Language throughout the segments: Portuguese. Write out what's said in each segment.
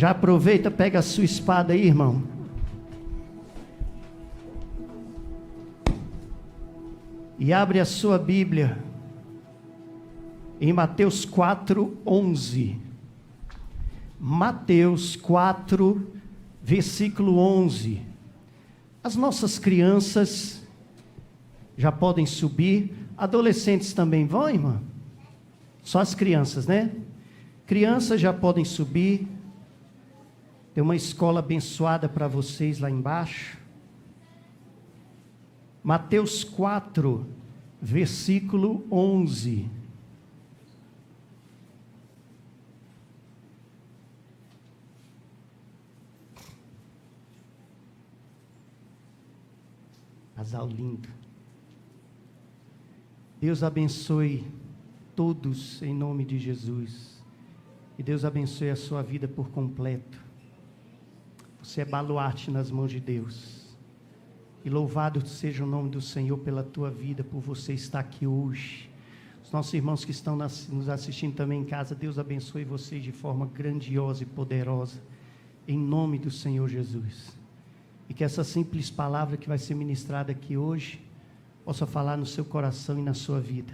Já aproveita, pega a sua espada aí, irmão. E abre a sua Bíblia em Mateus 4:11. Mateus 4, versículo 11. As nossas crianças já podem subir. Adolescentes também vão, irmã? Só as crianças, né? Crianças já podem subir. Tem uma escola abençoada para vocês lá embaixo. Mateus 4, versículo 11. Casal lindo. Deus abençoe todos em nome de Jesus. E Deus abençoe a sua vida por completo. Você é baluarte nas mãos de Deus. E louvado seja o nome do Senhor pela tua vida, por você estar aqui hoje. Os nossos irmãos que estão nos assistindo também em casa, Deus abençoe vocês de forma grandiosa e poderosa. Em nome do Senhor Jesus. E que essa simples palavra que vai ser ministrada aqui hoje possa falar no seu coração e na sua vida.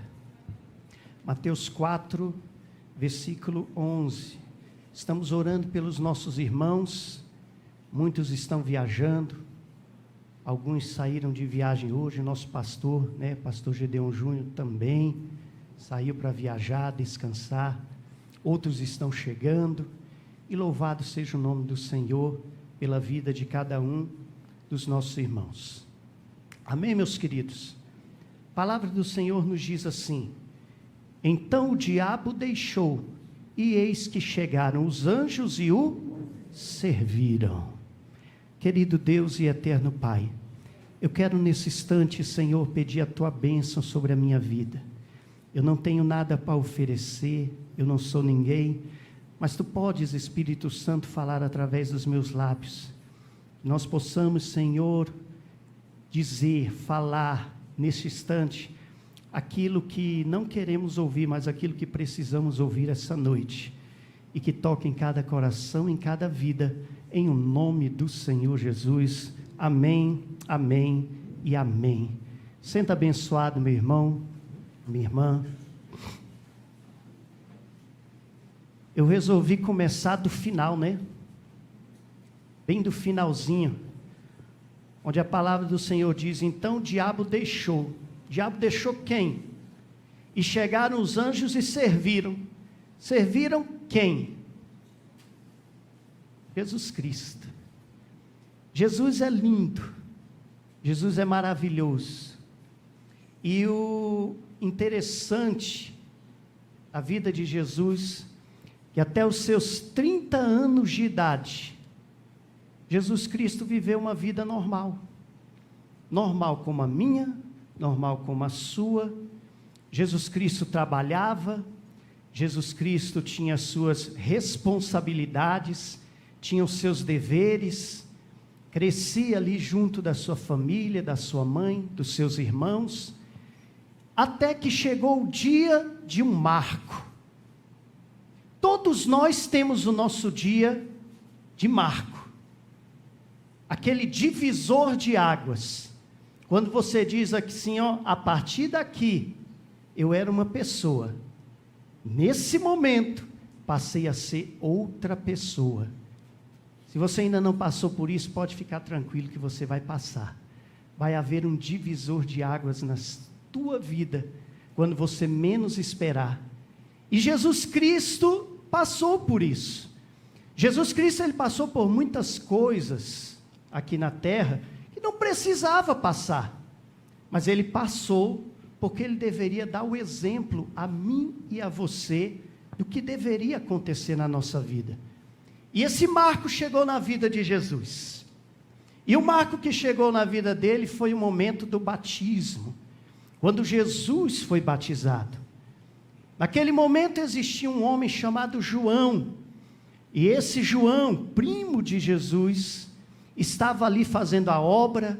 Mateus 4, versículo 11. Estamos orando pelos nossos irmãos. Muitos estão viajando. Alguns saíram de viagem hoje. Nosso pastor, pastor Gedeon Júnior também saiu para viajar, descansar. Outros estão chegando. E louvado seja o nome do Senhor pela vida de cada um dos nossos irmãos. Amém, meus queridos? A palavra do Senhor nos diz assim: então o diabo deixou, e eis que chegaram os anjos e o serviram. Querido Deus e eterno Pai, eu quero nesse instante, Senhor, pedir a tua bênção sobre a minha vida. Eu não tenho nada para oferecer, eu não sou ninguém, mas tu podes, Espírito Santo, falar através dos meus lábios. Nós possamos, Senhor, dizer, falar neste instante aquilo que não queremos ouvir, mas aquilo que precisamos ouvir essa noite, e que toque em cada coração, em cada vida, em o nome do Senhor Jesus. Amém, amém e amém. Senta abençoado, meu irmão, minha irmã. Eu resolvi começar do final, bem do finalzinho, onde a palavra do Senhor diz: então o diabo deixou. O diabo deixou quem? E chegaram os anjos e serviram. Serviram quem? Jesus Cristo. Jesus é lindo. Jesus é maravilhoso. E o interessante da vida de Jesus, que até os seus 30 anos de idade, Jesus Cristo viveu uma vida normal. Normal como a minha, normal como a sua. Jesus Cristo trabalhava, Jesus Cristo tinha as suas responsabilidades, tinha os seus deveres, crescia ali junto da sua família, da sua mãe, dos seus irmãos, até que chegou o dia de um marco. Todos nós temos o nosso dia de marco, aquele divisor de águas. Quando você diz assim, a partir daqui, eu era uma pessoa, nesse momento, passei a ser outra pessoa. Se você ainda não passou por isso, pode ficar tranquilo que você vai passar. Vai haver um divisor de águas na tua vida, quando você menos esperar. E Jesus Cristo passou por isso. Jesus Cristo, ele passou por muitas coisas aqui na terra, que não precisava passar, mas ele passou, porque ele deveria dar o exemplo a mim e a você, do que deveria acontecer na nossa vida. E esse marco chegou na vida de Jesus, e o marco que chegou na vida dele foi o momento do batismo, quando Jesus foi batizado. Naquele momento existia um homem chamado João, e esse João, primo de Jesus, estava ali fazendo a obra,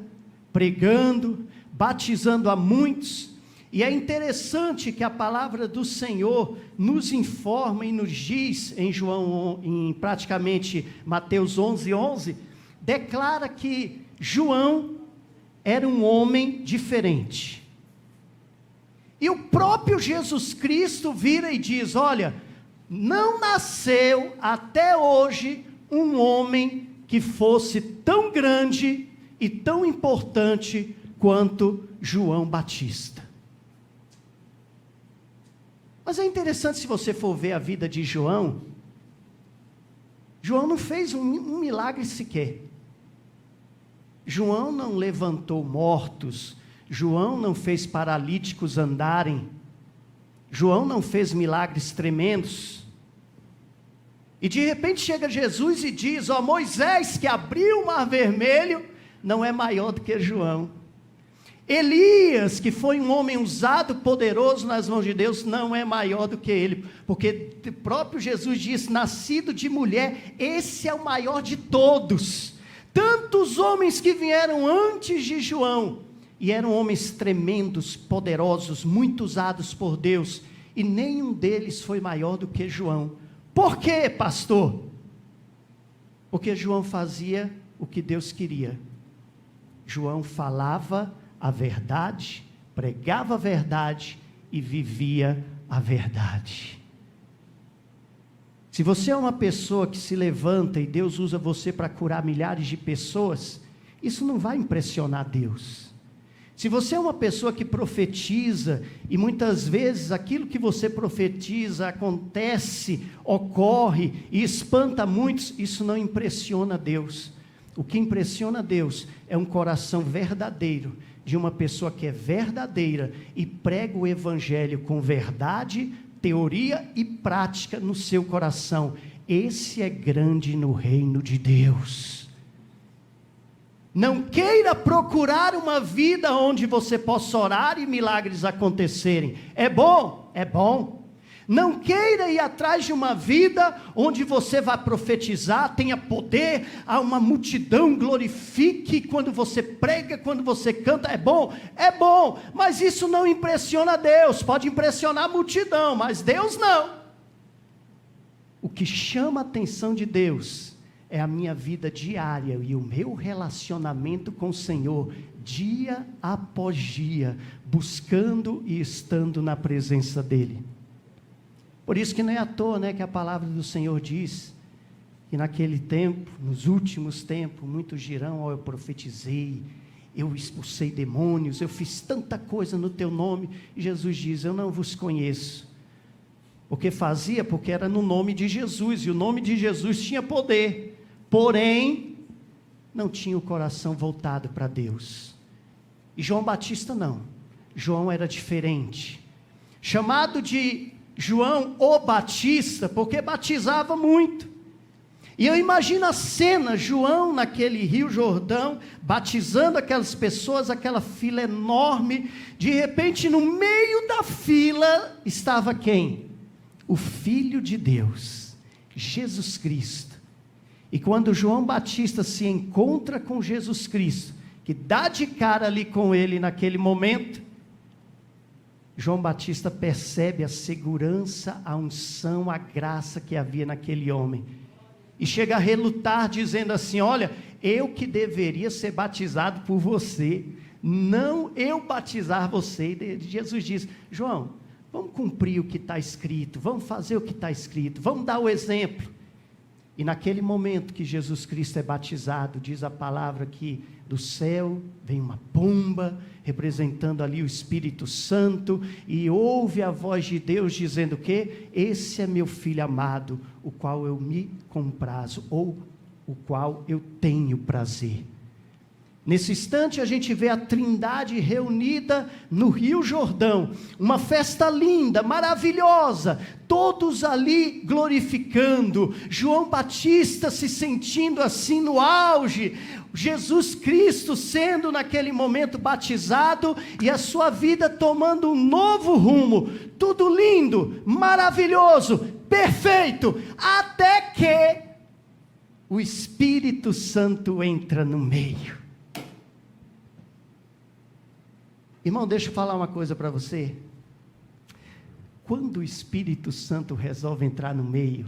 pregando, batizando a muitos, E é interessante que a palavra do Senhor nos informa e nos diz, em praticamente Mateus 11:11, declara que João era um homem diferente. E o próprio Jesus Cristo vira e diz: olha, não nasceu até hoje um homem que fosse tão grande e tão importante quanto João Batista. Mas é interessante, se você for ver a vida de João, João não fez um milagre sequer. João não levantou mortos, João não fez paralíticos andarem, João não fez milagres tremendos. E de repente chega Jesus e diz: ó, Moisés que abriu o mar vermelho, não é maior do que João. Elias, que foi um homem usado, poderoso nas mãos de Deus, não é maior do que ele, porque o próprio Jesus disse: nascido de mulher, esse é o maior de todos. Tantos homens que vieram antes de João, e eram homens tremendos, poderosos, muito usados por Deus, e nenhum deles foi maior do que João. Por quê, pastor? Porque João fazia o que Deus queria. João falava a verdade, pregava a verdade e vivia a verdade. Se você é uma pessoa que se levanta e Deus usa você para curar milhares de pessoas, isso não vai impressionar Deus. Se você é uma pessoa que profetiza, e muitas vezes aquilo que você profetiza acontece, ocorre e espanta muitos, isso não impressiona Deus. O que impressiona Deus é um coração verdadeiro, de uma pessoa que é verdadeira e prega o evangelho com verdade, teoria e prática no seu coração. Esse é grande no reino de Deus. Não queira procurar uma vida onde você possa orar e milagres acontecerem. É bom? É bom. Não queira ir atrás de uma vida onde você vai profetizar, tenha poder, a uma multidão glorifique quando você prega, quando você canta. É bom, mas isso não impressiona Deus. Pode impressionar a multidão, mas Deus não. O que chama a atenção de Deus é a minha vida diária e o meu relacionamento com o Senhor, dia após dia, buscando e estando na presença dEle. Por isso que não é à toa, que a palavra do Senhor diz que naquele tempo, nos últimos tempos, muitos dirão: eu profetizei, eu expulsei demônios, eu fiz tanta coisa no teu nome. E Jesus diz: eu não vos conheço. Porque era no nome de Jesus, e o nome de Jesus tinha poder, porém, não tinha o coração voltado para Deus. E João Batista não, João era diferente, chamado de João o Batista, porque batizava muito. E eu imagino a cena, João naquele Rio Jordão, batizando aquelas pessoas, aquela fila enorme. De repente, no meio da fila, estava quem? O Filho de Deus, Jesus Cristo. E quando João Batista se encontra com Jesus Cristo, que dá de cara ali com ele naquele momento, João Batista percebe a segurança, a unção, a graça que havia naquele homem, e chega a relutar dizendo assim: olha, eu que deveria ser batizado por você, não eu batizar você. E Jesus diz: João, vamos cumprir o que está escrito, vamos fazer o que está escrito, vamos dar o exemplo. E naquele momento que Jesus Cristo é batizado, diz a palavra que do céu vem uma pomba, representando ali o Espírito Santo, e ouve a voz de Deus dizendo que esse é meu filho amado, o qual eu me comprazo, ou o qual eu tenho prazer. Nesse instante a gente vê a Trindade reunida no Rio Jordão, uma festa linda, maravilhosa, todos ali glorificando, João Batista se sentindo assim no auge, Jesus Cristo sendo naquele momento batizado, e a sua vida tomando um novo rumo, tudo lindo, maravilhoso, perfeito, até que o Espírito Santo entra no meio. Irmão, deixa eu falar uma coisa para você. Quando o Espírito Santo resolve entrar no meio,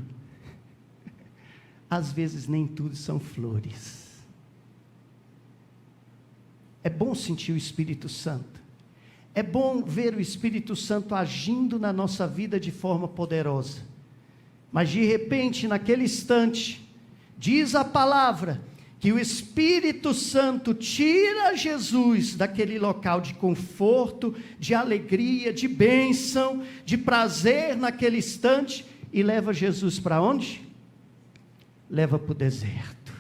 às vezes nem tudo são flores. É bom sentir o Espírito Santo. É bom ver o Espírito Santo agindo na nossa vida de forma poderosa. Mas de repente, naquele instante, diz a palavra que o Espírito Santo tira Jesus daquele local de conforto, de alegria, de bênção, de prazer naquele instante e leva Jesus para onde? Leva para o deserto.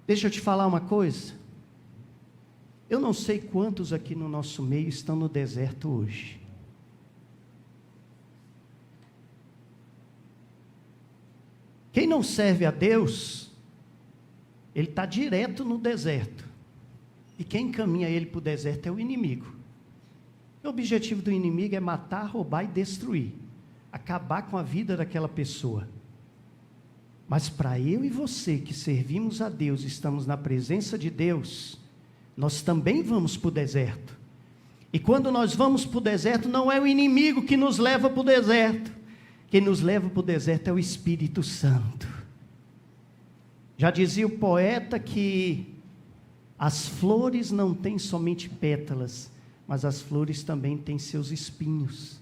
Deixa eu te falar uma coisa. Eu não sei quantos aqui no nosso meio estão no deserto hoje. Quem não serve a Deus, ele está direto no deserto. E quem encaminha ele para o deserto é o inimigo. O objetivo do inimigo é matar, roubar e destruir. Acabar com a vida daquela pessoa. Mas para eu e você que servimos a Deus, estamos na presença de Deus, nós também vamos para o deserto. E quando nós vamos para o deserto, não é o inimigo que nos leva para o deserto. Quem nos leva para o deserto é o Espírito Santo. Já dizia o poeta que as flores não têm somente pétalas, mas as flores também têm seus espinhos.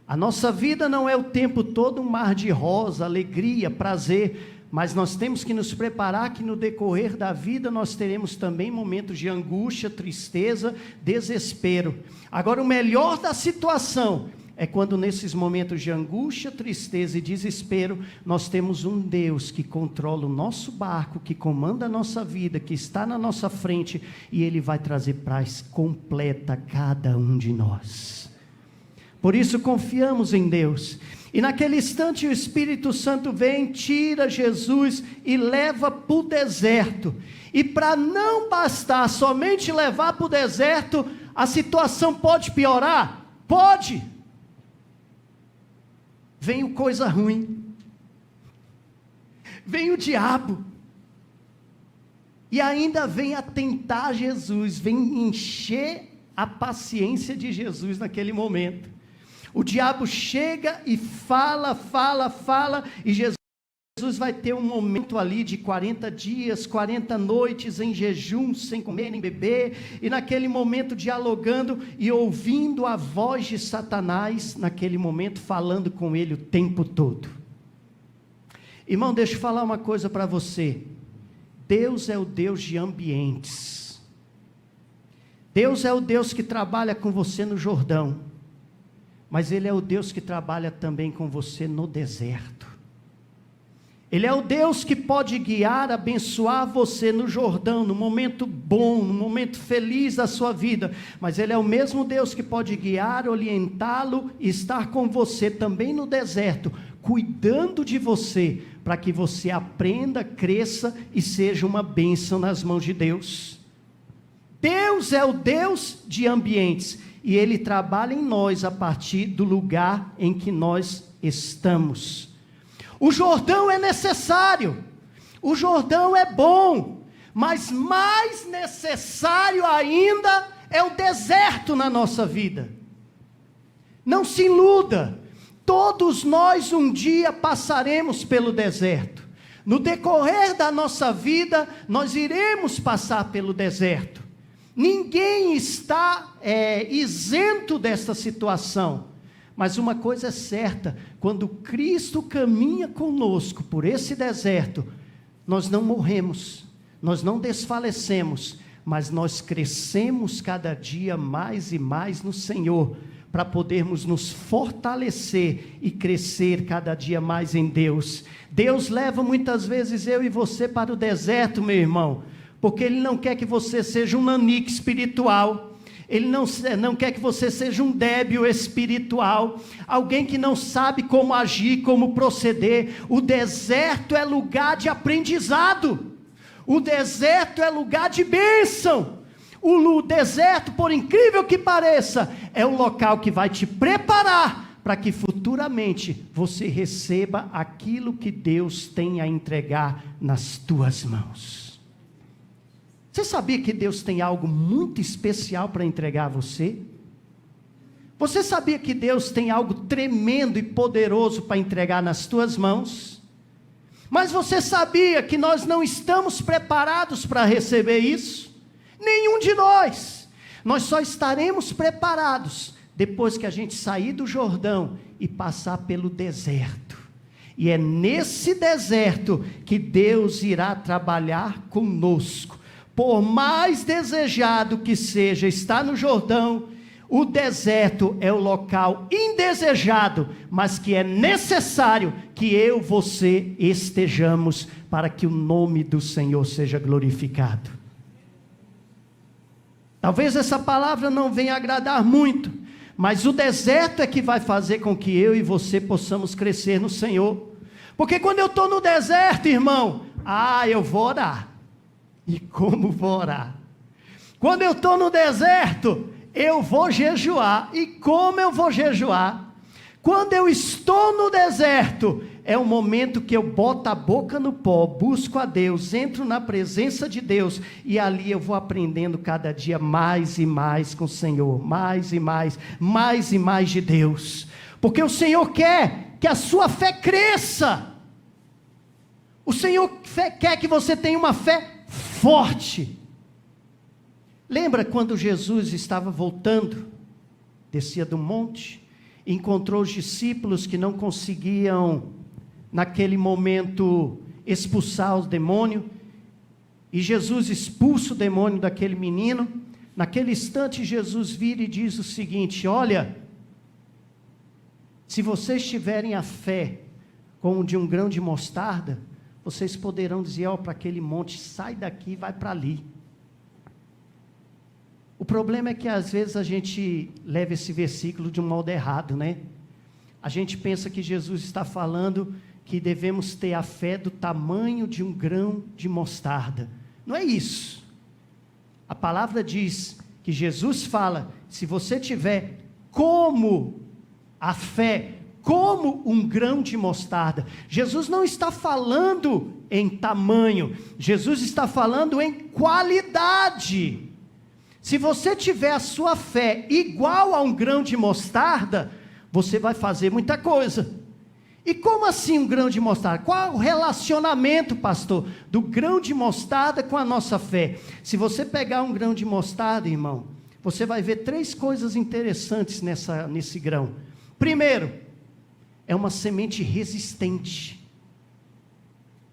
A nossa vida não é o tempo todo um mar de rosa, alegria, prazer, mas nós temos que nos preparar que no decorrer da vida nós teremos também momentos de angústia, tristeza, desespero. Agora, o melhor da situação é quando nesses momentos de angústia, tristeza e desespero, nós temos um Deus que controla o nosso barco, que comanda a nossa vida, que está na nossa frente, e Ele vai trazer paz completa a cada um de nós. Por isso confiamos em Deus. E naquele instante o Espírito Santo vem, tira Jesus e leva para o deserto. E para não bastar somente levar para o deserto, a situação pode piorar? Pode. Vem o coisa ruim. Vem o diabo. E ainda vem a tentar Jesus, vem encher a paciência de Jesus naquele momento. O diabo chega e fala, e Jesus vai ter um momento ali de 40 dias, 40 noites em jejum, sem comer nem beber, e naquele momento dialogando e ouvindo a voz de Satanás, naquele momento falando com ele o tempo todo. Irmão, deixa eu falar uma coisa para você. Deus é o Deus de ambientes. Deus é o Deus que trabalha com você no Jordão. Mas Ele é o Deus que trabalha também com você no deserto. Ele é o Deus que pode guiar, abençoar você no Jordão, no momento bom, no momento feliz da sua vida. Mas Ele é o mesmo Deus que pode guiar, orientá-lo e estar com você também no deserto, cuidando de você, para que você aprenda, cresça e seja uma bênção nas mãos de Deus. Deus é o Deus de ambientes. E Ele trabalha em nós a partir do lugar em que nós estamos. O Jordão é necessário, o Jordão é bom, mas mais necessário ainda é o deserto na nossa vida. Não se iluda, todos nós um dia passaremos pelo deserto. No decorrer da nossa vida, nós iremos passar pelo deserto. Ninguém está isento desta situação, mas uma coisa é certa, quando Cristo caminha conosco por esse deserto, nós não morremos, nós não desfalecemos, mas nós crescemos cada dia mais e mais no Senhor, para podermos nos fortalecer e crescer cada dia mais em Deus. Deus leva muitas vezes eu e você para o deserto, meu irmão, porque Ele não quer que você seja um nanique espiritual, Ele não quer que você seja um débil espiritual, alguém que não sabe como agir, como proceder. O deserto é lugar de aprendizado, o deserto é lugar de bênção, o deserto, por incrível que pareça, é o local que vai te preparar, para que futuramente você receba aquilo que Deus tem a entregar nas tuas mãos. Você sabia que Deus tem algo muito especial para entregar a você? Você sabia que Deus tem algo tremendo e poderoso para entregar nas tuas mãos? Mas você sabia que nós não estamos preparados para receber isso? Nenhum de nós. Nós só estaremos preparados depois que a gente sair do Jordão e passar pelo deserto. E é nesse deserto que Deus irá trabalhar conosco. Por mais desejado que seja estar no Jordão, o deserto é o local indesejado, mas que é necessário que eu, você estejamos para que o nome do Senhor seja glorificado. Talvez essa palavra não venha agradar muito, mas o deserto é que vai fazer com que eu e você possamos crescer no Senhor. Porque quando eu estou no deserto, irmão, eu vou orar. E como vou orar? Quando eu estou no deserto, eu vou jejuar. E como eu vou jejuar? Quando eu estou no deserto, é o momento que eu boto a boca no pó, busco a Deus, entro na presença de Deus, e ali eu vou aprendendo cada dia mais e mais com o Senhor, mais e mais de Deus, porque o Senhor quer que a sua fé cresça. O Senhor quer que você tenha uma fé forte. Lembra quando Jesus estava voltando, descia do monte, encontrou os discípulos que não conseguiam, naquele momento, expulsar o demônio, e Jesus expulsa o demônio daquele menino. Naquele instante Jesus vira e diz o seguinte: olha, se vocês tiverem a fé como de um grão de mostarda, vocês poderão dizer para aquele monte, sai daqui e vai para ali. O problema é que às vezes a gente leva esse versículo de um modo errado, né? A gente pensa que Jesus está falando que devemos ter a fé do tamanho de um grão de mostarda. Não é isso. A palavra diz que Jesus fala, se você tiver como a fé, como um grão de mostarda. Jesus não está falando em tamanho, Jesus está falando em qualidade. Se você tiver a sua fé igual a um grão de mostarda, você vai fazer muita coisa. E como assim um grão de mostarda? Qual é o relacionamento, pastor, do grão de mostarda com a nossa fé? Se você pegar um grão de mostarda, irmão, você vai ver 3 coisas interessantes nesse grão. Primeiro, é uma semente resistente.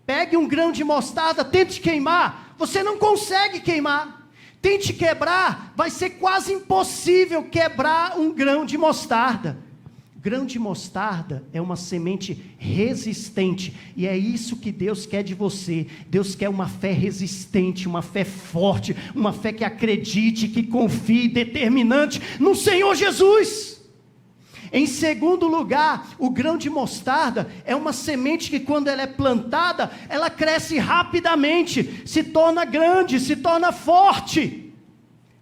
Pegue um grão de mostarda, tente queimar, você não consegue queimar. Tente quebrar, vai ser quase impossível quebrar um grão de mostarda. Grão de mostarda é uma semente resistente, e é isso que Deus quer de você. Deus quer uma fé resistente, uma fé forte, uma fé que acredite, que confie, determinante no Senhor Jesus. Em segundo lugar, o grão de mostarda é uma semente que quando ela é plantada, ela cresce rapidamente, se torna grande, se torna forte.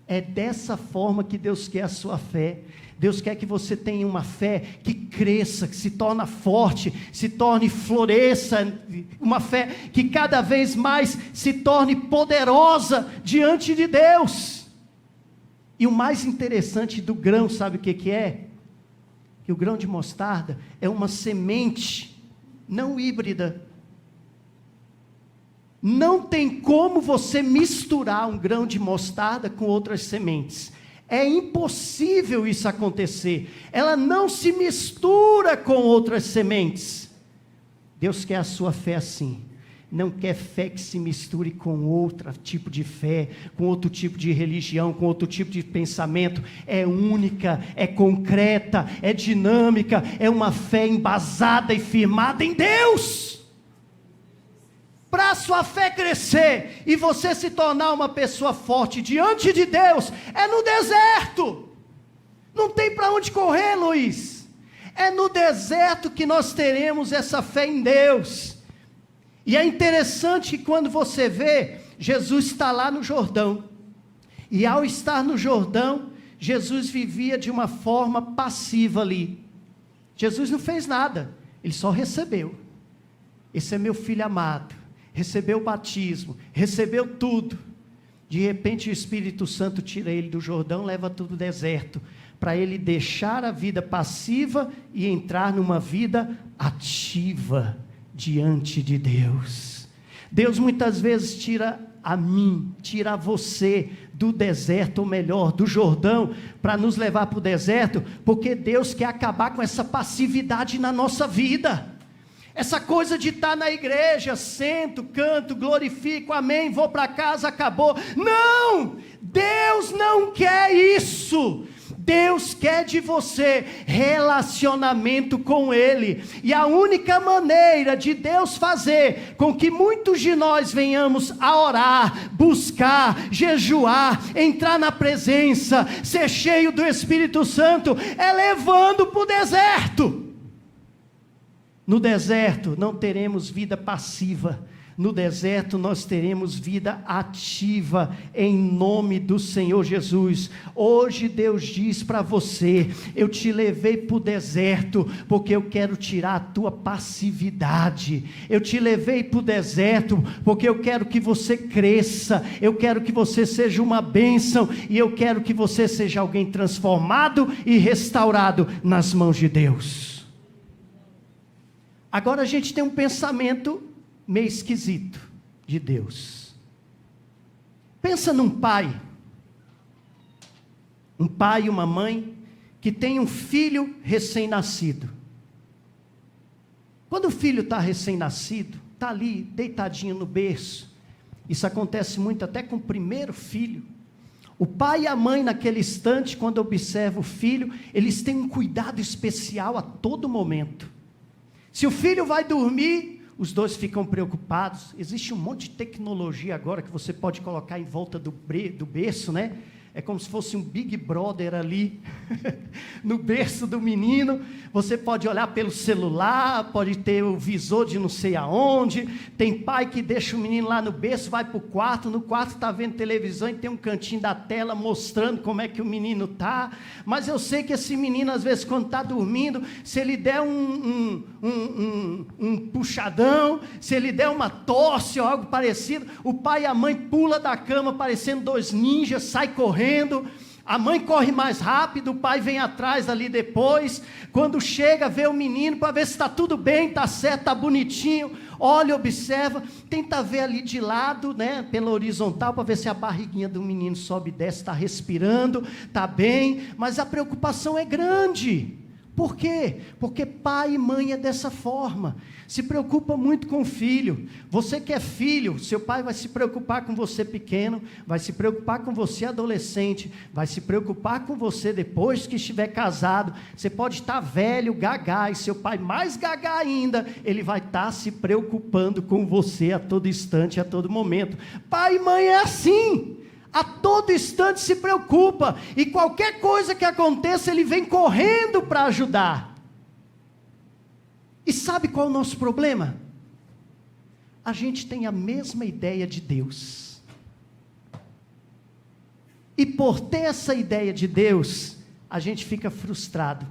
É dessa forma que Deus quer a sua fé. Deus quer que você tenha uma fé que cresça, que se torne forte, se torne floresça, uma fé que cada vez mais se torne poderosa diante de Deus. E o mais interessante do grão, sabe o que é? Que o grão de mostarda é uma semente não híbrida. Não tem como você misturar um grão de mostarda com outras sementes. É impossível isso acontecer. Ela não se mistura com outras sementes. Deus quer a sua fé assim. Não quer fé que se misture com outro tipo de fé, com outro tipo de religião, com outro tipo de pensamento. É única, é concreta, é dinâmica, é uma fé embasada e firmada em Deus. Para a sua fé crescer e você se tornar uma pessoa forte diante de Deus, é no deserto. Não tem para onde correr, Luiz. É no deserto que nós teremos essa fé em Deus. E é interessante que quando você vê, Jesus está lá no Jordão, e ao estar no Jordão, Jesus vivia de uma forma passiva ali. Jesus não fez nada, ele só recebeu. Esse é meu filho amado, recebeu o batismo, recebeu tudo. De repente o Espírito Santo tira ele do Jordão, leva tudo o deserto, para ele deixar a vida passiva e entrar numa vida ativa diante de Deus. Deus muitas vezes tira a mim, tira você do deserto, ou melhor, do Jordão, para nos levar para o deserto, porque Deus quer acabar com essa passividade na nossa vida. Essa coisa de estar na igreja, sento, canto, glorifico, amém, vou para casa, acabou. Não! Deus não quer isso. Deus quer de você relacionamento com Ele, e a única maneira de Deus fazer com que muitos de nós venhamos a orar, buscar, jejuar, entrar na presença, ser cheio do Espírito Santo, é levando para o deserto. No deserto não teremos vida passiva, no deserto nós teremos vida ativa, em nome do Senhor Jesus. Hoje Deus diz para você: eu te levei para o deserto, porque eu quero tirar a tua passividade. Eu te levei para o deserto, porque eu quero que você cresça, eu quero que você seja uma bênção, e eu quero que você seja alguém transformado e restaurado nas mãos de Deus. Agora a gente tem um pensamento meio esquisito de Deus. Pensa num pai e uma mãe que tem um filho recém-nascido. Quando o filho está recém-nascido, está ali deitadinho no berço, isso acontece muito até com o primeiro filho. O pai e a mãe, naquele instante, quando observam o filho, eles têm um cuidado especial a todo momento. Se o filho vai dormir, os dois ficam preocupados. Existe um monte de tecnologia agora que você pode colocar em volta do berço, né? É como se fosse um Big Brother ali, no berço do menino. Você pode olhar pelo celular, pode ter o visor de não sei aonde. Tem pai que deixa o menino lá no berço, vai para o quarto, no quarto está vendo televisão e tem um cantinho da tela mostrando como é que o menino está. Mas eu sei que esse menino, às vezes, quando está dormindo, se ele der um puxadão, se ele der uma tosse ou algo parecido, o pai e a mãe pulam da cama parecendo dois ninjas, sai correndo. A mãe corre mais rápido, o pai vem atrás ali depois. Quando chega, vê o menino para ver se está tudo bem, está certo, está bonitinho. Olha, observa, tenta ver ali de lado, né, pela horizontal, para ver se a barriguinha do menino sobe e desce, está respirando, está bem. Mas a preocupação é grande. Por quê? Porque pai e mãe é dessa forma, se preocupa muito com o filho. Você que é filho, seu pai vai se preocupar com você pequeno, vai se preocupar com você adolescente, vai se preocupar com você depois que estiver casado. Você pode estar velho, gagá, e seu pai mais gagá ainda, ele vai estar se preocupando com você a todo instante, a todo momento. Pai e mãe é assim. A todo instante se preocupa, e qualquer coisa que aconteça, ele vem correndo para ajudar. E sabe qual é o nosso problema? A gente tem a mesma ideia de Deus, e por ter essa ideia de Deus, a gente fica frustrado,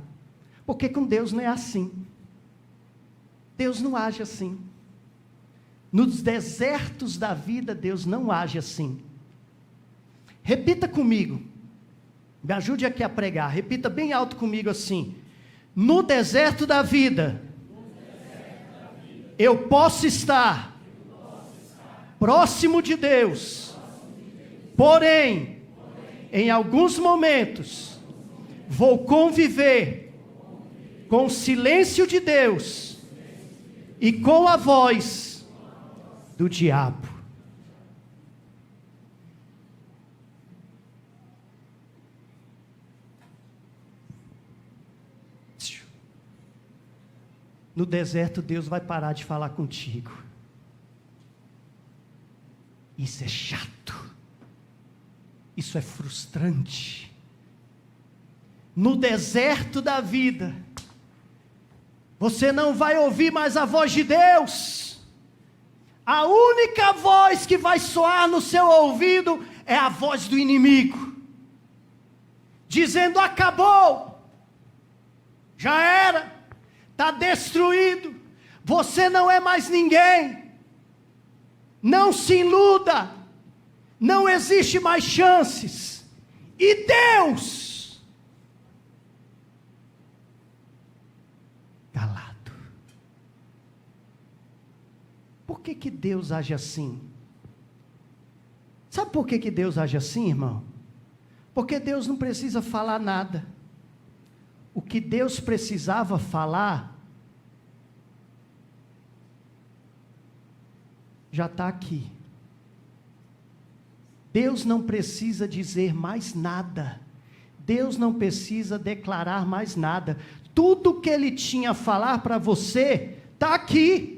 porque com Deus não é assim. Deus não age assim. Nos desertos da vida, Deus não age assim. Repita comigo, me ajude aqui a pregar, repita bem alto comigo assim: no deserto da vida, eu posso estar próximo de Deus, porém, em alguns momentos, vou conviver com o silêncio de Deus e com a voz do diabo. No deserto, Deus vai parar de falar contigo. Isso é chato. Isso é frustrante. No deserto da vida, você não vai ouvir mais a voz de Deus. A única voz que vai soar no seu ouvido é a voz do inimigo, dizendo: acabou, já era, está destruído, você não é mais ninguém, não se iluda, Não existe mais chances. E Deus, calado. Por que Deus age assim? Sabe por que Deus age assim, irmão? Porque Deus não precisa falar nada. O que Deus precisava falar, já está aqui. Deus não precisa dizer mais nada. Deus não precisa declarar mais nada. Tudo que Ele tinha a falar para você, está aqui.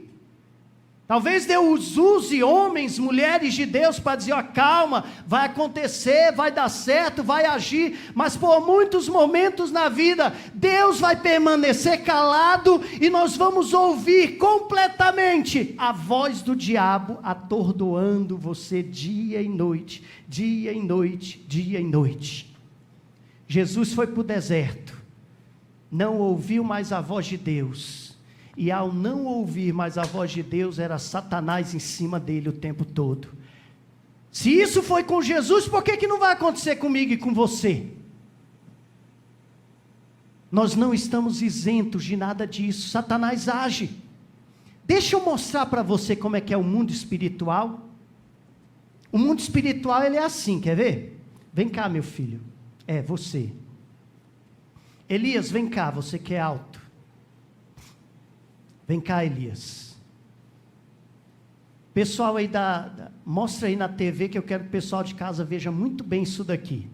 Talvez Deus use homens, mulheres de Deus para dizer, ó, calma, vai acontecer, vai dar certo, vai agir, mas por muitos momentos na vida, Deus vai permanecer calado e nós vamos ouvir completamente a voz do diabo atordoando você dia e noite, dia e noite, dia e noite. Jesus foi para o deserto, não ouviu mais a voz de Deus. E ao não ouvir mais a voz de Deus, era Satanás em cima dele o tempo todo. Se isso foi com Jesus, por que não vai acontecer comigo e com você? Nós não estamos isentos de nada disso. Satanás age. Deixa eu mostrar para você como é que é o mundo espiritual. O mundo espiritual, ele é assim, quer ver? Vem cá, meu filho. É, você. Elias, vem cá, você que é alto. Vem cá, Elias. Pessoal aí mostra aí na TV que eu quero que o pessoal de casa veja muito bem isso daqui.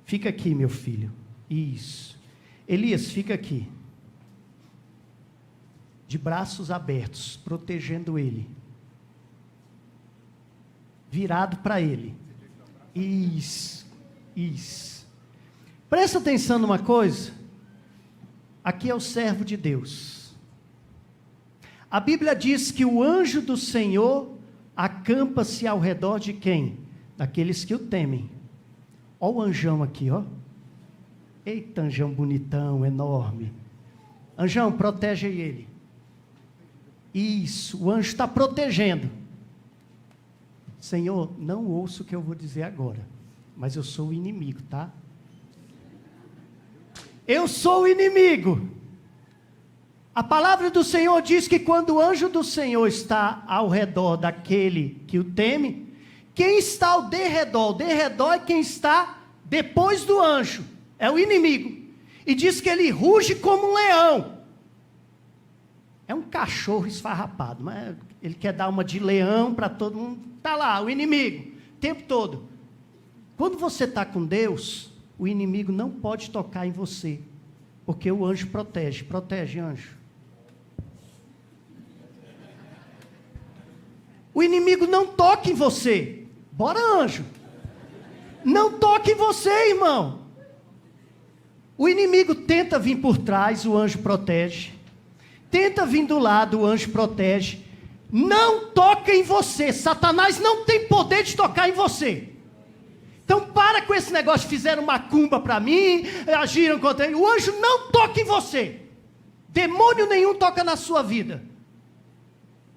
Fica aqui, meu filho. Isso. Elias, fica aqui. De braços abertos, protegendo ele. Virado para ele. Isso. Isso. Presta atenção numa coisa. Aqui é o servo de Deus. A Bíblia diz que o anjo do Senhor acampa-se ao redor de quem? Daqueles que o temem. Olha o anjão aqui, ó. Eita, anjão bonitão, enorme. Anjão, protege ele. Isso, o anjo está protegendo. Senhor, não ouça o que eu vou dizer agora, mas eu sou o inimigo, tá? Eu sou o inimigo. A palavra do Senhor diz que quando o anjo do Senhor está ao redor daquele que o teme, quem está ao derredor? O derredor é quem está depois do anjo, é o inimigo. E diz que ele ruge como um leão. É um cachorro esfarrapado, mas ele quer dar uma de leão para todo mundo. Está lá, o inimigo, o tempo todo. Quando você está com Deus, o inimigo não pode tocar em você, porque o anjo protege. Protege, anjo. O inimigo não toca em você. Bora, anjo. Não toca em você, irmão. O inimigo tenta vir por trás, o anjo protege. Tenta vir do lado, o anjo protege. Não toca em você. Satanás não tem poder de tocar em você. Então para com esse negócio, fizeram macumba para mim, agiram contra ele. O anjo não toca em você. Demônio nenhum toca na sua vida.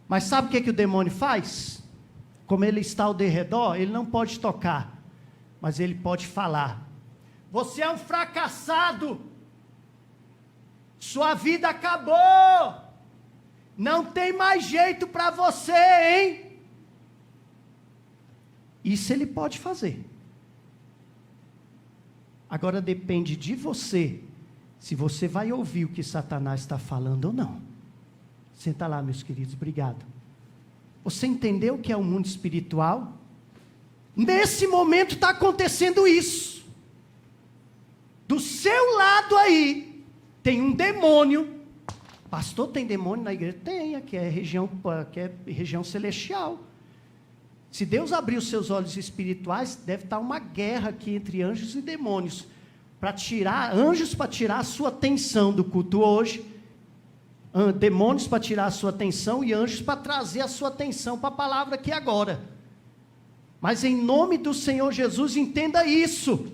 Mas sabe o que o demônio faz? Como ele está ao derredor, ele não pode tocar, mas ele pode falar. Você é um fracassado. Sua vida acabou. Não tem mais jeito para você, hein? Isso ele pode fazer. Agora depende de você, se você vai ouvir o que Satanás está falando ou não. Senta lá, meus queridos, obrigado. Você entendeu o que é o mundo espiritual? Nesse momento está acontecendo isso. Do seu lado aí, tem um demônio. Pastor, tem demônio na igreja? Tem, aqui é região celestial. Se Deus abrir os seus olhos espirituais, deve estar uma guerra aqui entre anjos e demônios. Anjos para tirar a sua atenção do culto hoje. Demônios para tirar a sua atenção e anjos para trazer a sua atenção para a palavra aqui agora. Mas em nome do Senhor Jesus, entenda isso.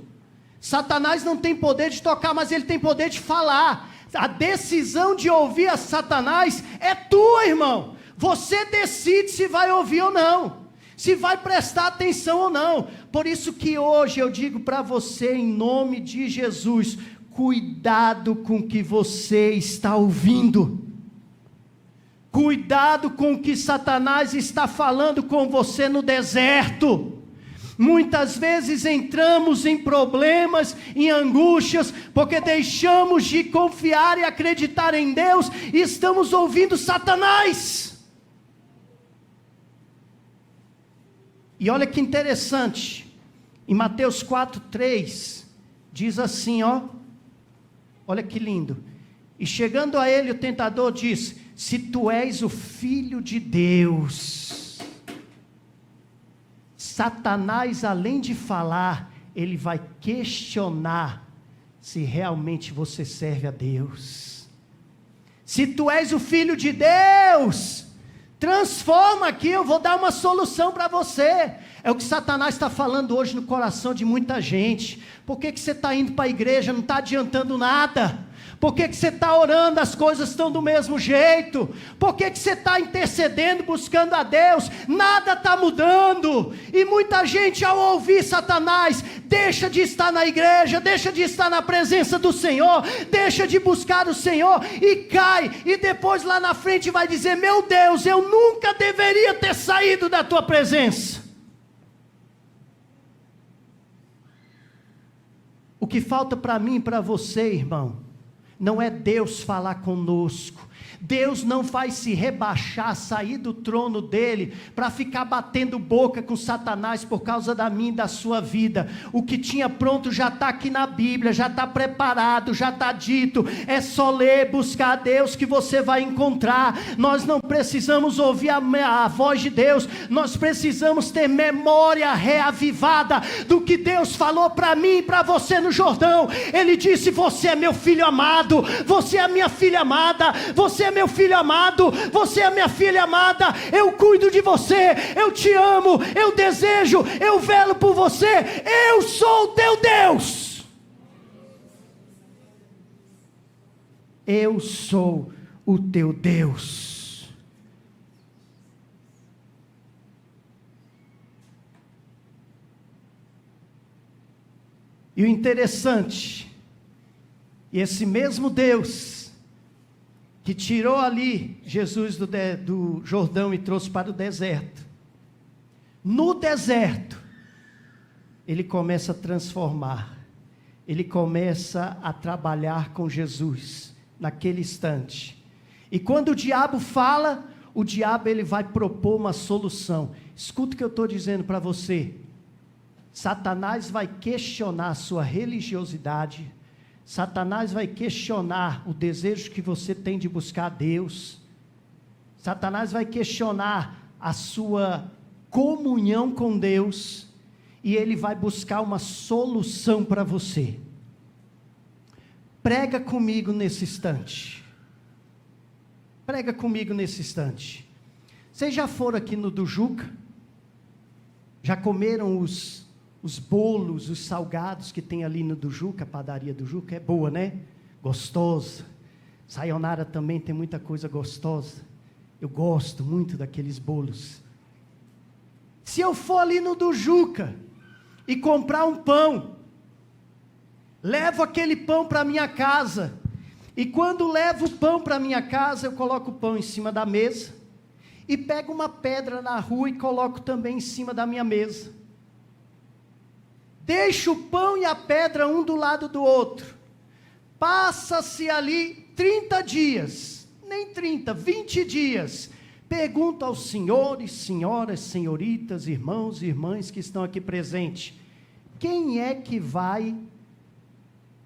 Satanás não tem poder de tocar, mas ele tem poder de falar. A decisão de ouvir a Satanás é tua, irmão. Você decide se vai ouvir ou não. se vai prestar atenção ou não. Por isso que hoje eu digo para você, em nome de Jesus, cuidado com o que você está ouvindo. Cuidado com o que Satanás está falando com você no deserto. Muitas vezes entramos em problemas, em angústias, porque deixamos de confiar e acreditar em Deus, e estamos ouvindo Satanás. E olha que interessante, em Mateus 4:3, diz assim, olha que lindo. E chegando a ele, o tentador disse: se tu és o Filho de Deus. Satanás, além de falar, ele vai questionar se realmente você serve a Deus. Se tu és o Filho de Deus, transforma aqui, eu vou dar uma solução para você. É o que Satanás está falando hoje no coração de muita gente. Por que você está indo para a igreja, não está adiantando nada? Por que você está orando, as coisas estão do mesmo jeito? Por que você está intercedendo, buscando a Deus? Nada está mudando. E muita gente, ao ouvir Satanás, deixa de estar na igreja, deixa de estar na presença do Senhor, deixa de buscar o Senhor e cai. E depois lá na frente vai dizer: meu Deus, eu nunca deveria ter saído da tua presença. O que falta para mim e para você, irmão, não é Deus falar conosco. Deus não vai se rebaixar, sair do trono dele, para ficar batendo boca com Satanás por causa da minha e da sua vida. O que tinha pronto já está aqui na Bíblia, já está preparado, já está dito. É só ler, buscar a Deus que você vai encontrar. Nós não precisamos ouvir a voz de Deus, nós precisamos ter memória reavivada do que Deus falou para mim e para você no Jordão. Ele disse: você é meu filho amado, você é a minha filha amada, você é meu filho amado, você é minha filha amada, eu cuido de você, eu te amo, eu desejo, eu velo por você, eu sou o teu Deus. Eu sou o teu Deus. E o interessante, e esse mesmo Deus que tirou ali Jesus do Jordão e trouxe para o deserto, no deserto, ele começa a transformar, ele começa a trabalhar com Jesus, naquele instante. E quando o diabo fala, o diabo ele vai propor uma solução. Escuta o que eu estou dizendo para você. Satanás vai questionar a sua religiosidade, Satanás vai questionar o desejo que você tem de buscar a Deus. Satanás vai questionar a sua comunhão com Deus. E ele vai buscar uma solução para você. Prega comigo nesse instante. Prega comigo nesse instante. Vocês já foram aqui no do Juca? Já comeram os bolos, os salgados que tem ali no do Juca? A padaria do Juca é boa, né? Gostosa. Sayonara também tem muita coisa gostosa. Eu gosto muito daqueles bolos. Se eu for ali no do Juca e comprar um pão, levo aquele pão para minha casa, e quando levo o pão para minha casa, eu coloco o pão em cima da mesa, e pego uma pedra na rua e coloco também em cima da minha mesa. Deixo o pão e a pedra um do lado do outro. Passa-se ali 30 dias, nem 30, 20 dias. Pergunto aos senhores, senhoras, senhoritas, irmãos e irmãs que estão aqui presentes: quem é que vai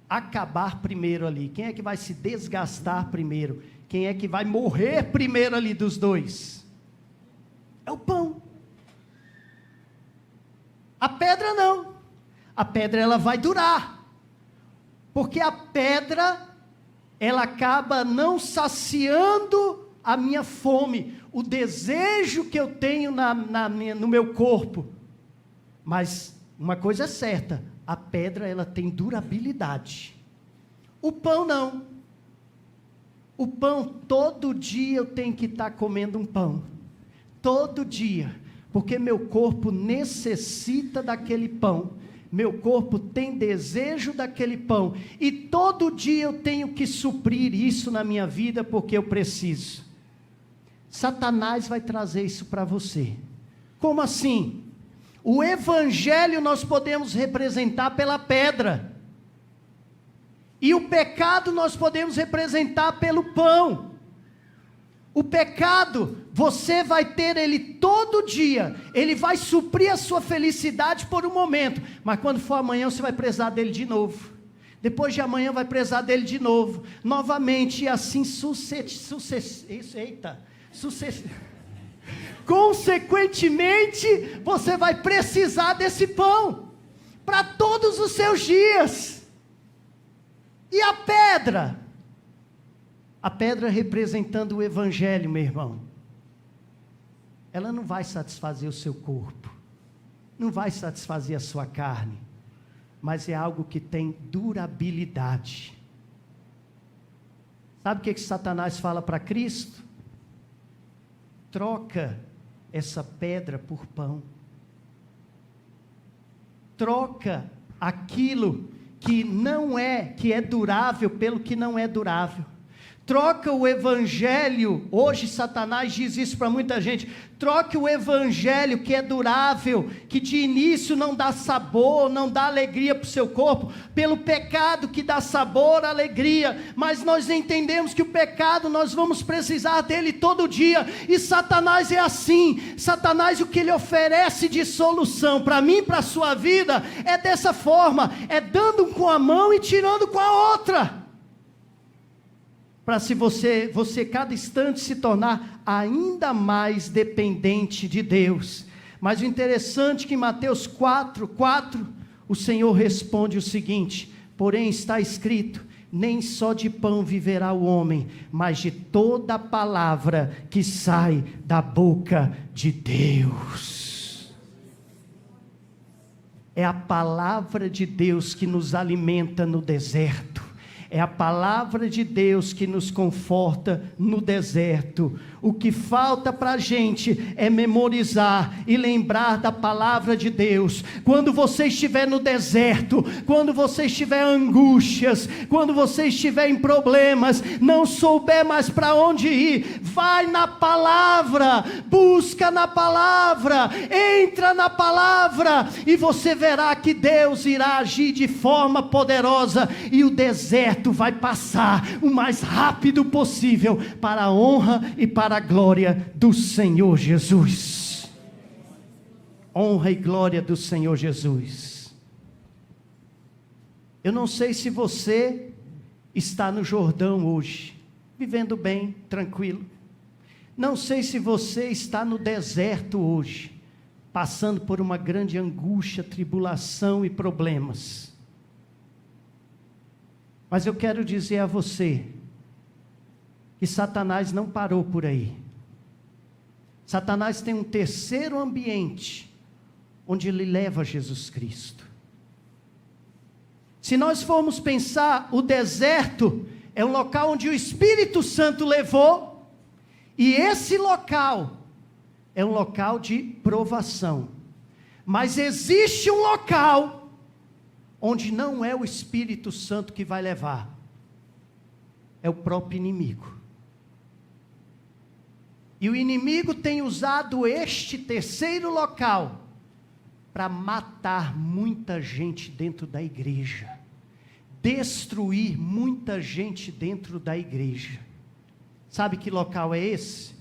acabar primeiro ali? Quem é que vai se desgastar primeiro? Quem é que vai morrer primeiro ali dos dois? É o pão. A pedra não. A pedra ela vai durar, porque a pedra ela acaba não saciando a minha fome, o desejo que eu tenho no meu corpo. Mas uma coisa é certa, a pedra ela tem durabilidade. O pão não. O pão, todo dia eu tenho que estar comendo um pão, todo dia, porque meu corpo necessita daquele pão, meu corpo tem desejo daquele pão, e todo dia eu tenho que suprir isso na minha vida, porque eu preciso. Satanás vai trazer isso para você. Como assim? O evangelho nós podemos representar pela pedra, e o pecado nós podemos representar pelo pão. O pecado, você vai ter ele todo dia, ele vai suprir a sua felicidade por um momento, mas quando for amanhã você vai precisar dele de novo, depois de amanhã vai precisar dele de novo, novamente, e assim consequentemente, você vai precisar desse pão, para todos os seus dias. E a pedra representando o evangelho, meu irmão, ela não vai satisfazer o seu corpo, não vai satisfazer a sua carne, mas é algo que tem durabilidade. Sabe o que Satanás fala para Cristo? Troca essa pedra por pão, troca aquilo que é durável pelo que não é durável. Troca o evangelho, hoje Satanás diz isso para muita gente, troque o evangelho que é durável, que de início não dá sabor, não dá alegria para o seu corpo, pelo pecado que dá sabor, alegria, mas nós entendemos que o pecado nós vamos precisar dele todo dia, e Satanás é assim. Satanás, o que ele oferece de solução para mim, para a sua vida, é dessa forma, é dando com a mão e tirando com a outra, para se você cada instante se tornar ainda mais dependente de Deus. Mas o interessante é que em Mateus 4:4, o Senhor responde o seguinte: porém está escrito, nem só de pão viverá o homem, mas de toda a palavra que sai da boca de Deus. É a palavra de Deus que nos alimenta no deserto, é a palavra de Deus que nos conforta no deserto. O que falta para a gente é memorizar e lembrar da palavra de Deus. Quando você estiver no deserto, quando você estiver em angústias, quando você estiver em problemas, não souber mais para onde ir, vai na palavra, busca na palavra, entra na palavra, e você verá que Deus irá agir de forma poderosa, e o deserto vai passar o mais rápido possível, para a honra e para a glória do Senhor Jesus. Honra e glória do Senhor Jesus. Eu não sei se você está no Jordão hoje, vivendo bem, tranquilo. Não sei se você está no deserto hoje, passando por uma grande angústia, tribulação e problemas. Mas eu quero dizer a você que Satanás não parou por aí. Satanás tem um terceiro ambiente onde ele leva Jesus Cristo. Se nós formos pensar, o deserto é um local onde o Espírito Santo levou, e esse local é um local de provação. Mas existe um local onde não é o Espírito Santo que vai levar, é o próprio inimigo. E o inimigo tem usado este terceiro local para matar muita gente dentro da igreja, destruir muita gente dentro da igreja. Sabe que local é esse?